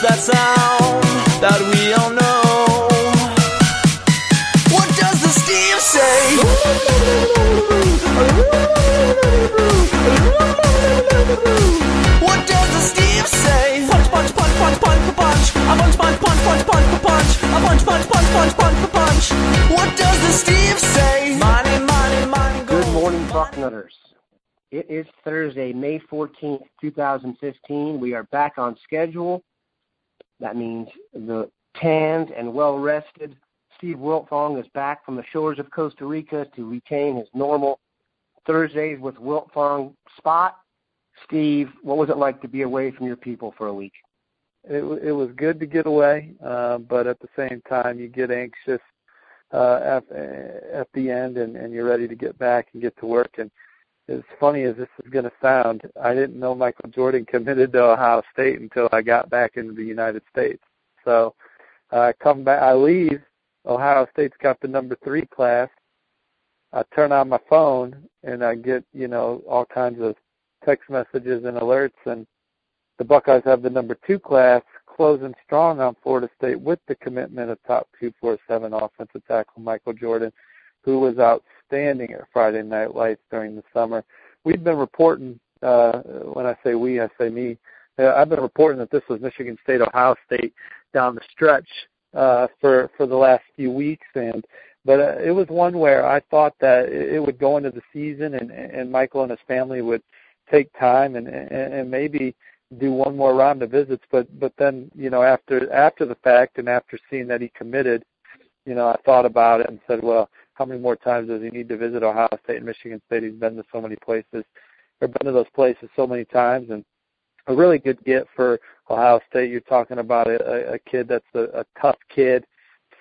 It's that sound that we all know. What does the Steve say? What does the Steve say? Punch, punch, punch, punch, punch, punch. A punch, punch, punch, punch, punch, punch. A punch, punch, punch, punch, punch, punch. What does the Steve say? Money, money, money. Good morning, Bucknutters. It is Thursday, May 14th, 2015. We are back on schedule. That means the tanned and well-rested Steve Wiltfong is back from the shores of Costa Rica to retain his normal Thursdays with Wiltfong spot. Steve, what was it like to be away from your people for a week? It was good to get away, but at the same time, you get anxious at the end, and you're ready to get back and get to work. And as funny as this is going to sound, I didn't know Michael Jordan committed to Ohio State until I got back into the United States. So I come back, I leave. Ohio State's got the number 3 class. I turn on my phone, and I get, all kinds of text messages and alerts, and the Buckeyes have the number 2 class closing strong on Florida State with the commitment of top 247 offensive tackle Michael Jordan, who was outstanding at Friday Night Lights during the summer. We've been reporting, when I say we, I say me, I've been reporting that this was Michigan State, Ohio State down the stretch for the last few weeks, but it was one where I thought that it would go into the season and Michael and his family would take time and maybe do one more round of visits, but then after the fact and after seeing that he committed, I thought about it and said, well, how many more times does he need to visit Ohio State and Michigan State? He's been to so many places, or been to those places so many times, and a really good get for Ohio State. You're talking about a kid that's a tough kid,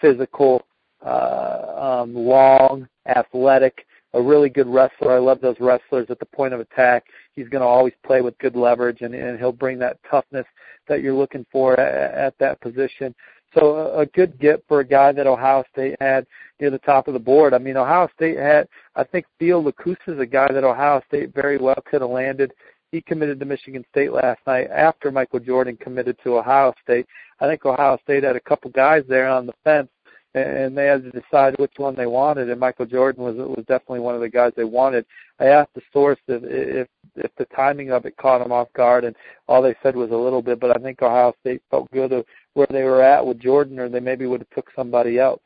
physical, long, athletic, a really good wrestler. I love those wrestlers at the point of attack. He's going to always play with good leverage, and he'll bring that toughness that you're looking for at that position. So a good get for a guy that Ohio State had near the top of the board. I mean, Ohio State had, I think Theo Lacusa is a guy that Ohio State very well could have landed. He committed to Michigan State last night after Michael Jordan committed to Ohio State. I think Ohio State had a couple guys there on the fence, and they had to decide which one they wanted, and Michael Jordan was definitely one of the guys they wanted. I asked the source if the timing of it caught them off guard, and all they said was a little bit, but I think Ohio State felt good of where they were at with Jordan, or they maybe would have took somebody else.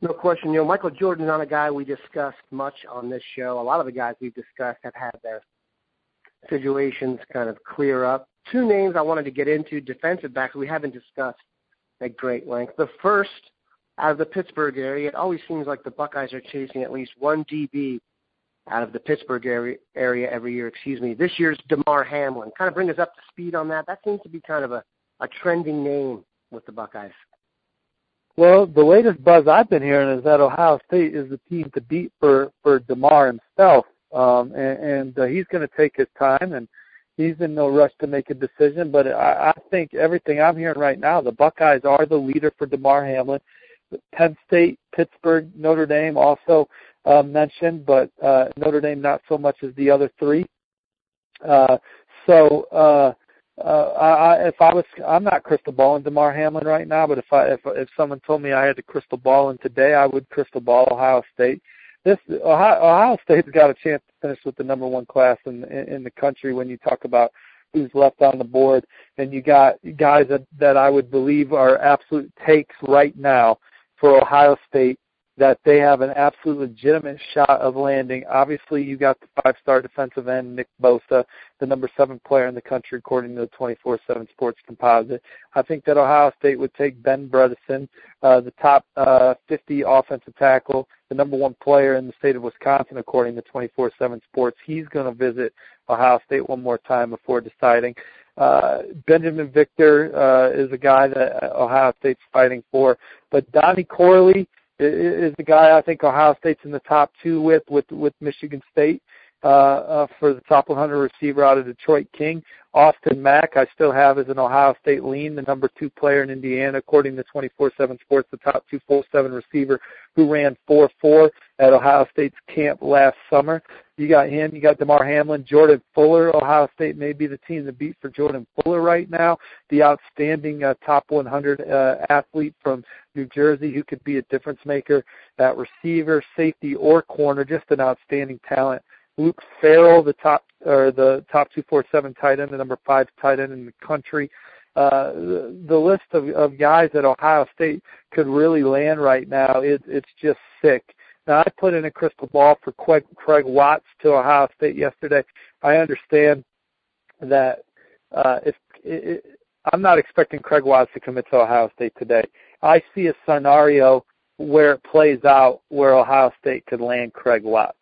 No question. Michael Jordan is not a guy we discussed much on this show. A lot of the guys we've discussed have had their situations kind of clear up. 2 names I wanted to get into, defensive backs we haven't discussed at great length. The first, out of the Pittsburgh area, it always seems like the Buckeyes are chasing at least one DB out of the Pittsburgh area every year. This year's DeMarre Hamlin. Kind of bring us up to speed on that. That seems to be kind of a trending name with the Buckeyes. Well, the latest buzz I've been hearing is that Ohio State is the team to beat for DeMarre himself, and he's going to take his time, and he's in no rush to make a decision. But I think everything I'm hearing right now, the Buckeyes are the leader for DeMarre Hamlin. Penn State, Pittsburgh, Notre Dame also mentioned, but Notre Dame not so much as the other 3. I'm not crystal balling DeMarre Hamlin right now, but if someone told me I had to crystal ball in today, I would crystal ball Ohio State. Ohio State's got a chance to finish with the number 1 class in the country when you talk about who's left on the board, and you got guys that I would believe are absolute takes right now for Ohio State that they have an absolute legitimate shot of landing. Obviously, you got the 5-star defensive end, Nick Bosa, the number 7 player in the country according to the 24/7 Sports Composite. I think that Ohio State would take Ben Bredesen, the top 50 offensive tackle, the number 1 player in the state of Wisconsin according to 24/7 Sports. He's going to visit Ohio State one more time before deciding. Benjamin Victor is a guy that Ohio State's fighting for, but Donnie Corley is the guy I think Ohio State's in the top 2 with Michigan State. for the top 100 receiver out of Detroit King. Austin Mack, I still have as an Ohio State lean, the number 2 player in Indiana, according to 24/7 Sports, the top 247 receiver who ran 4.4 at Ohio State's camp last summer. You got him. You got DeMarre Hamlin, Jordan Fuller. Ohio State may be the team to beat for Jordan Fuller right now, the outstanding top 100 athlete from New Jersey who could be a difference maker at receiver, safety, or corner. Just an outstanding talent. Luke Farrell, the top 247 tight end, the number 5 tight end in the country. The list of guys at Ohio State could really land right now. It's just sick. Now, I put in a crystal ball for Craig Watts to Ohio State yesterday. I understand that I'm not expecting Craig Watts to commit to Ohio State today. I see a scenario where it plays out where Ohio State could land Craig Watts.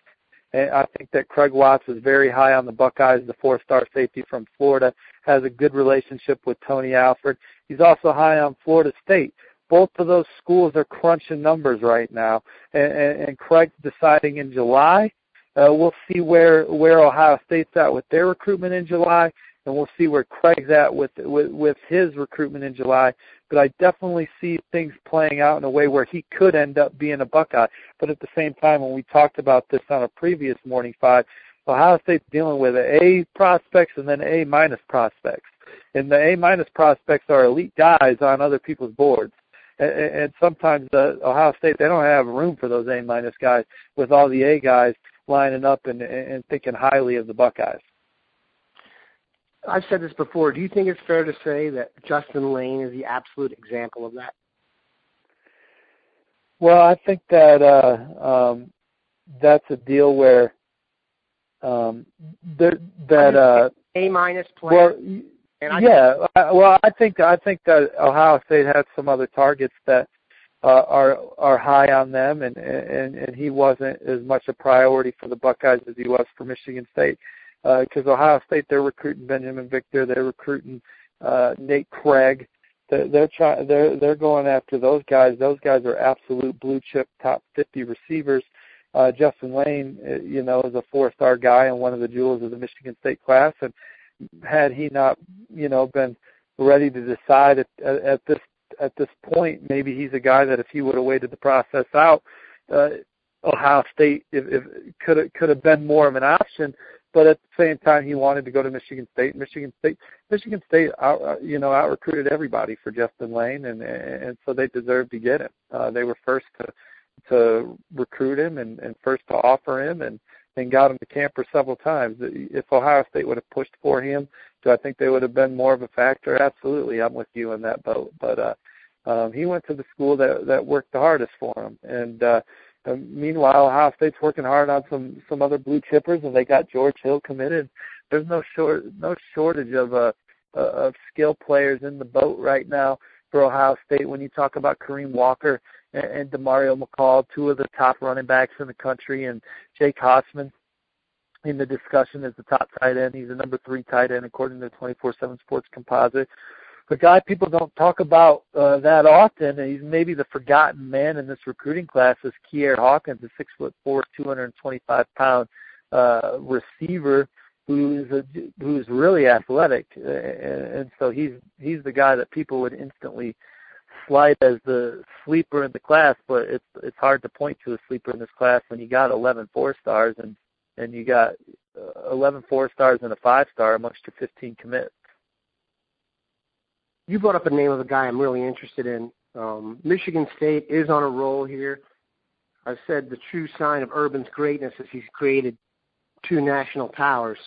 And I think that Craig Watts is very high on the Buckeyes, the 4-star safety from Florida, has a good relationship with Tony Alford. He's also high on Florida State. Both of those schools are crunching numbers right now, and Craig's deciding in July. We'll see where Ohio State's at with their recruitment in July, and we'll see where Craig's at with his recruitment in July. But I definitely see things playing out in a way where he could end up being a Buckeye. But at the same time, when we talked about this on a previous Morning 5, Ohio State's dealing with A prospects and then A- prospects. And the A- prospects are elite guys on other people's boards. And sometimes Ohio State, they don't have room for those A- guys with all the A guys lining up and thinking highly of the Buckeyes. I've said this before. Do you think it's fair to say that Justin Lane is the absolute example of that? Well, I think that that's a deal where A- player. Well, I think that Ohio State has some other targets that are high on them, and he wasn't as much a priority for the Buckeyes as he was for Michigan State. Because Ohio State, they're recruiting Benjamin Victor, they're recruiting Nate Craig. They're going after those guys. Those guys are absolute blue chip top 50 receivers. Justin Lane, is a 4-star guy and one of the jewels of the Michigan State class. And had he not, been ready to decide at this point, maybe he's a guy that if he would have waited the process out, Ohio State if could have been more of an option. But at the same time, he wanted to go to Michigan State. Michigan State out recruited everybody for Justin Lane, and so they deserved to get him. They were first to recruit him and first to offer him, and got him to camper several times. If Ohio State would have pushed for him, do I think they would have been more of a factor? Absolutely, I'm with you in that boat. But he went to the school that worked the hardest for him, and meanwhile, Ohio State's working hard on some other blue chippers, and they got George Hill committed. There's no shortage of skill players in the boat right now for Ohio State. When you talk about Kareem Walker and DeMario McCall, 2 of the top running backs in the country, and Jake Hossman in the discussion as the top tight end. He's the number 3 tight end according to 24/7 Sports Composite. The guy people don't talk about that often, and he's maybe the forgotten man in this recruiting class, is Kier Hawkins, a 6'4", 225-pound receiver who's really athletic, and so he's the guy that people would instantly slide as the sleeper in the class. But it's hard to point to a sleeper in this class when you got 11 4-stars and you got 11 4-stars and a 5-star amongst your 15 commits. You brought up a name of a guy I'm really interested in. Michigan State is on a roll here. I've said the true sign of Urban's greatness is he's created 2 national powers,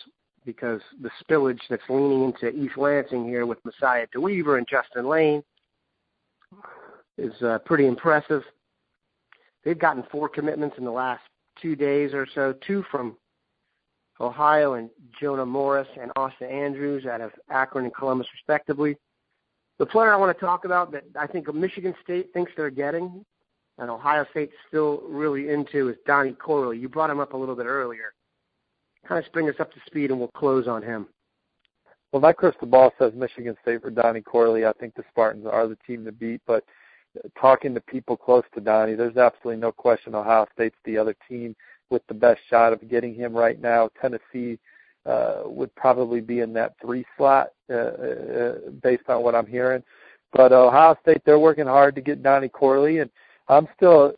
because the spillage that's leaning into East Lansing here with Messiah DeWeaver and Justin Lane is pretty impressive. They've gotten 4 commitments in the last 2 days or so, 2 from Ohio and Jonah Morris and Austin Andrews out of Akron and Columbus respectively. The player I want to talk about that I think Michigan State thinks they're getting, and Ohio State's still really into, is Donnie Corley. You brought him up a little bit earlier. Kind of bring us up to speed, and we'll close on him. Well, my crystal ball says Michigan State for Donnie Corley. I think the Spartans are the team to beat, but talking to people close to Donnie, there's absolutely no question Ohio State's the other team with the best shot of getting him right now. Tennessee would probably be in that 3 slot based on what I'm hearing. But Ohio State, they're working hard to get Donnie Corley, and I still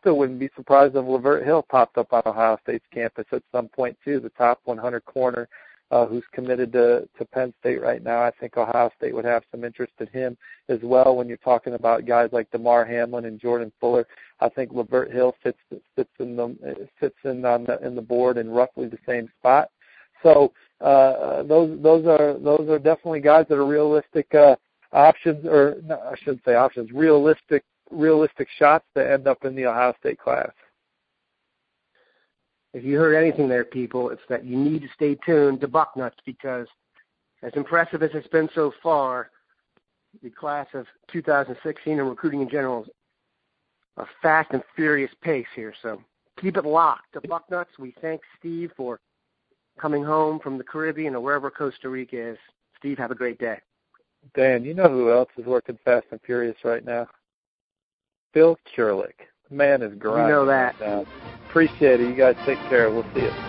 wouldn't be surprised if Lavert Hill popped up on Ohio State's campus at some point too, the top 100 corner who's committed to Penn State right now. I think Ohio State would have some interest in him as well. When you're talking about guys like DeMarre Hamlin and Jordan Fuller, I think Lavert Hill sits in the board in roughly the same spot. So those are definitely guys that are realistic options, or no, I shouldn't say options, realistic shots to end up in the Ohio State class. If you heard anything there, people, it's that you need to stay tuned to Bucknuts, because as impressive as it's been so far, the class of 2016 and recruiting in general is a fast and furious pace here. So keep it locked to Bucknuts. We thank Steve for coming home from the Caribbean or wherever Costa Rica is. Steve, have a great day. Dan, you know who else is working fast and furious right now? Phil Kurlick. The man is grinding. You know that. Right now. Appreciate it. You guys take care. We'll see you.